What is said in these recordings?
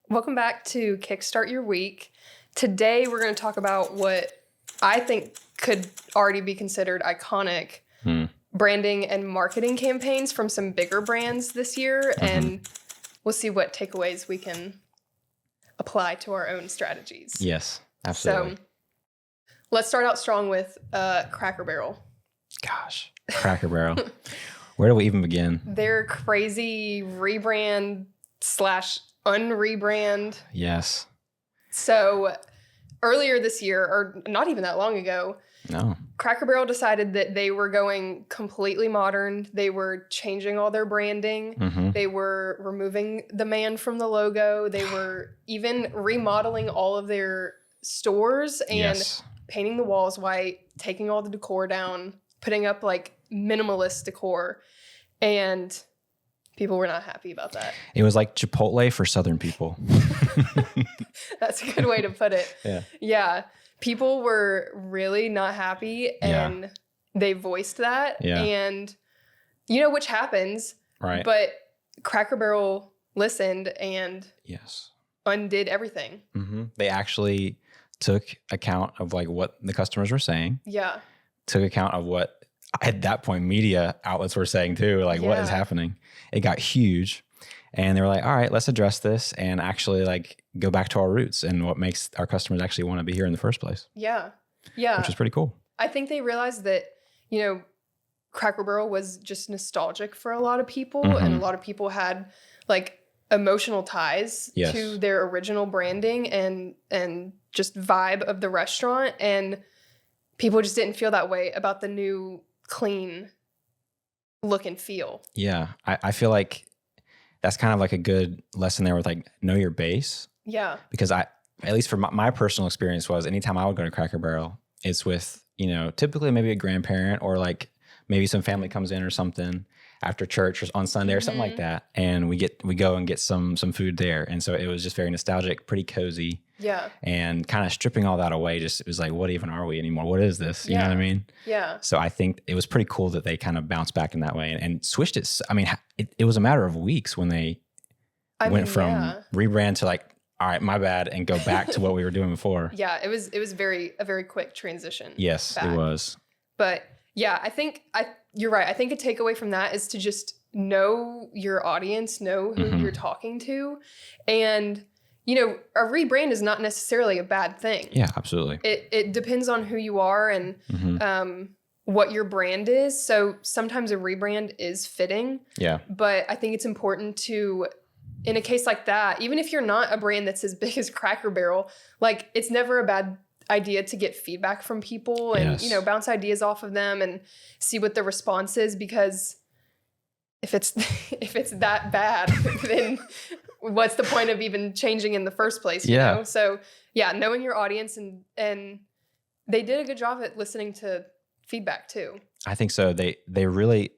Welcome back to Kickstart Your Week. Today we're going to talk about what I think could already be considered iconic branding and marketing campaigns from some bigger brands this year, and we'll see what takeaways we can apply to our own strategies. Yes, absolutely. So let's start out strong with Cracker Barrel. Gosh, Cracker Barrel. Where do we even begin? Their crazy rebrand / un-rebrand. Yes. So earlier this year, or not even that long ago, Cracker Barrel decided that they were going completely modern. They were changing all their branding. They were removing the man from the logo. They were even remodeling all of their stores and painting the walls white, taking all the decor down, putting up like minimalist decor. And people were not happy about that. It was like Chipotle for Southern people. That's a good way to put it. Yeah. People were really not happy and they voiced that. And, which happens. Right. But Cracker Barrel listened and undid everything. They actually took account of like what the customers were saying. Yeah. Took account of what at that point media outlets were saying too, like what is happening. It got huge and they were like, all right, let's address this and actually like go back to our roots and what makes our customers actually want to be here in the first place. Yeah. Which is pretty cool. I think they realized that, Cracker Barrel was just nostalgic for a lot of people and a lot of people had like emotional ties to their original branding and just vibe of the restaurant, and people just didn't feel that way about the new clean look and feel. Yeah. I feel like that's kind of like a good lesson there with like know your base. Yeah. Because at least for my personal experience was anytime I would go to Cracker Barrel, it's with, typically maybe a grandparent or like maybe some family comes in or something after church or on Sunday or something like that. And we go and get some food there. And so it was just very nostalgic, pretty cozy. Yeah. And kind of stripping all that away, just it was like, what even are we anymore? What is this? You know what I mean? Yeah. So I think it was pretty cool that they kind of bounced back in that way and switched it. I mean, it was a matter of weeks when they went from rebrand to like, all right, my bad, and go back to what we were doing before. Yeah, it was a very quick transition. Yes, back. It was. But yeah, I think you're right. I think a takeaway from that is to just know your audience, know who you're talking to, and a rebrand is not necessarily a bad thing. Yeah, absolutely. It depends on who you are and what your brand is. So sometimes a rebrand is fitting. Yeah. But I think it's important to, in a case like that, even if you're not a brand that's as big as Cracker Barrel, like it's never a bad idea to get feedback from people and, bounce ideas off of them and see what the response is, because if it's that bad, then what's the point of even changing in the first place? You know? So yeah, knowing your audience and they did a good job at listening to feedback too. I think so. They really,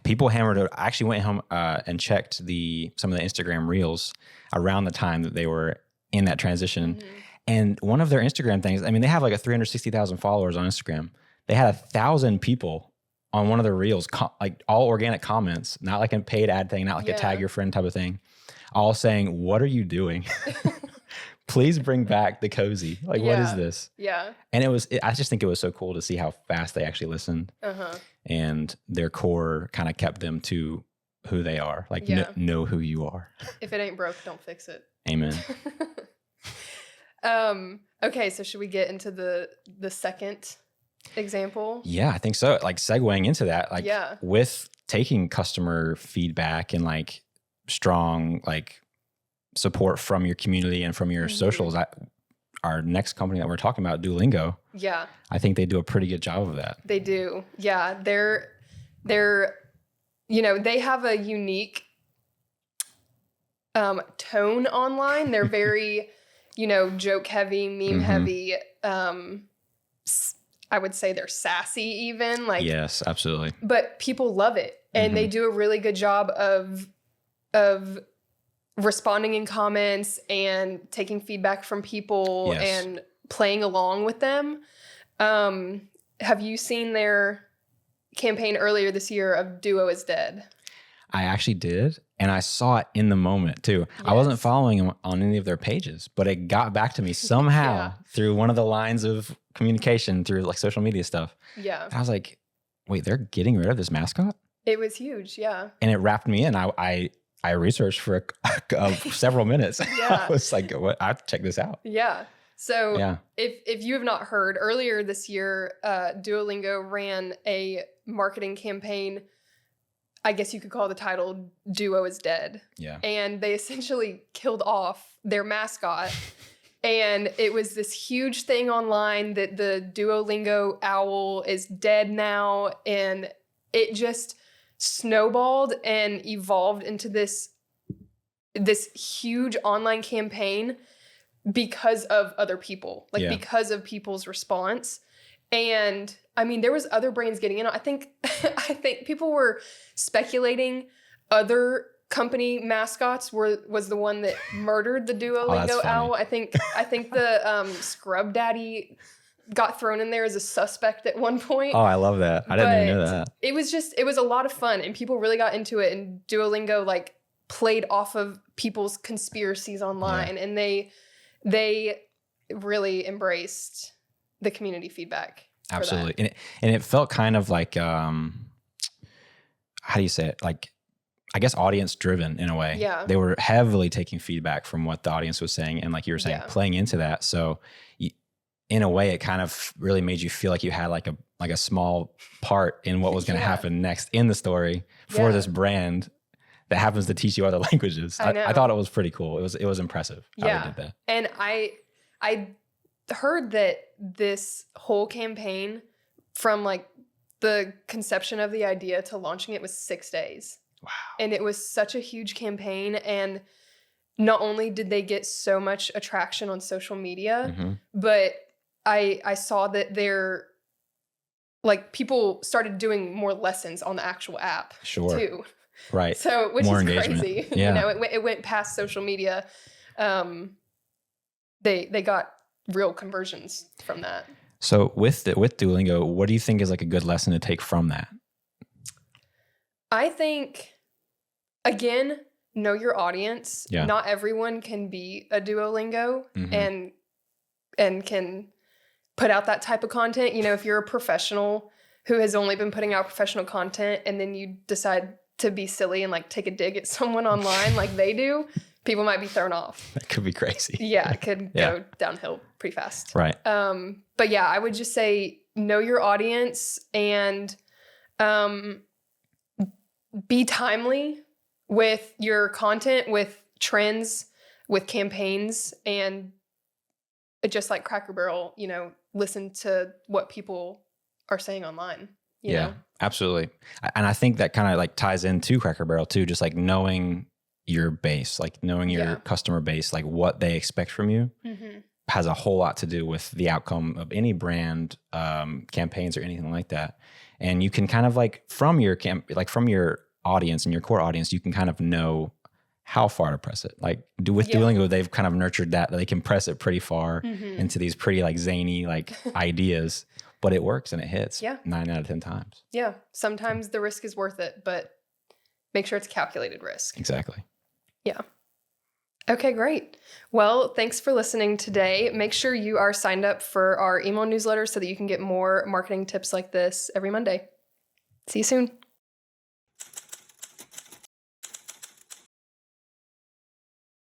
people hammered it. I actually went home and checked some of the Instagram reels around the time that they were in that transition. And one of their Instagram things, I mean, they have like 360,000 followers on Instagram. They had 1,000 people on one of their reels, like all organic comments, not like a paid ad thing, not like a tag your friend type of thing, all saying, what are you doing? Please bring back the cozy. Like, what is this? Yeah. And I just think it was so cool to see how fast they actually listened. And their core kind of kept them to who they are. Like, know who you are. If it ain't broke, don't fix it. Amen. Okay, so should we get into the second example? Yeah, I think so. Like segueing into that, like with taking customer feedback and like strong like support from your community and from your socials. Our next company that we're talking about, Duolingo. Yeah. I think they do a pretty good job of that. They do. Yeah. They're they have a unique tone online. They're very, joke heavy, meme heavy. I would say they're sassy even. Like, yes, absolutely. But people love it. And they do a really good job of responding in comments and taking feedback from people and playing along with them. Have you seen their campaign earlier this year of Duo is Dead? I actually did. And I saw it in the moment too. Yes. I wasn't following them on any of their pages, but it got back to me somehow through one of the lines of communication through like social media stuff. Yeah. And I was like, wait, they're getting rid of this mascot? It was huge. Yeah. And it wrapped me in. I researched for several minutes. Yeah. I was like, what? I have to check this out. Yeah. So if you have not heard, earlier this year, Duolingo ran a marketing campaign. I guess you could call the title Duo is Dead. Yeah. And they essentially killed off their mascot. And it was this huge thing online that the Duolingo owl is dead now. And it just snowballed and evolved into this huge online campaign because of other people, because of people's response. And I mean, there was other brands getting in. I think people were speculating other company mascots was the one that murdered the Duolingo owl. I think the Scrub Daddy got thrown in there as a suspect at one point. Oh, I love that. I didn't even know that. It was a lot of fun, and people really got into it, and Duolingo like played off of people's conspiracies online, and they really embraced the community feedback. Absolutely. And it felt kind of like, how do you say it? Like, I guess audience driven in a way. Yeah. They were heavily taking feedback from what the audience was saying. And like you were saying, playing into that. So in a way, it kind of really made you feel like you had like a small part in what was going to happen next in the story for this brand that happens to teach you other languages. I thought it was pretty cool. It was impressive how they did that. And I heard that this whole campaign, from like the conception of the idea to launching it, was 6 days. Wow. And it was such a huge campaign. And not only did they get so much attraction on social media, but I saw that people started doing more lessons on the actual app too. Right. So, which more is engagement. crazy. Yeah. You know, it went past social media. They got real conversions from that. So with Duolingo, what do you think is like a good lesson to take from that? I think, again, know your audience. Yeah. Not everyone can be a Duolingo and can put out that type of content. You know, if you're a professional who has only been putting out professional content and then you decide to be silly and like take a dig at someone online like they do, people might be thrown off. That could be crazy. Yeah, it could go downhill pretty fast. Right. But yeah, I would just say know your audience and be timely with your content, with trends, with campaigns, and just like Cracker Barrel, you know, listen to what people are saying online. You know? Absolutely. And I think that kind of like ties into Cracker Barrel too, just like knowing your base, like knowing your customer base, like what they expect from you has a whole lot to do with the outcome of any brand campaigns or anything like that. And you can kind of like from your from your audience and your core audience, you can kind of know how far to press it. Like with Duolingo, they've kind of nurtured that they can press it pretty far into these pretty like zany like ideas, but it works and it hits 9 out of 10 times. Yeah. Sometimes the risk is worth it, but make sure it's calculated risk. Exactly. Yeah. Okay, great. Well, thanks for listening today. Make sure you are signed up for our email newsletter so that you can get more marketing tips like this every Monday. See you soon.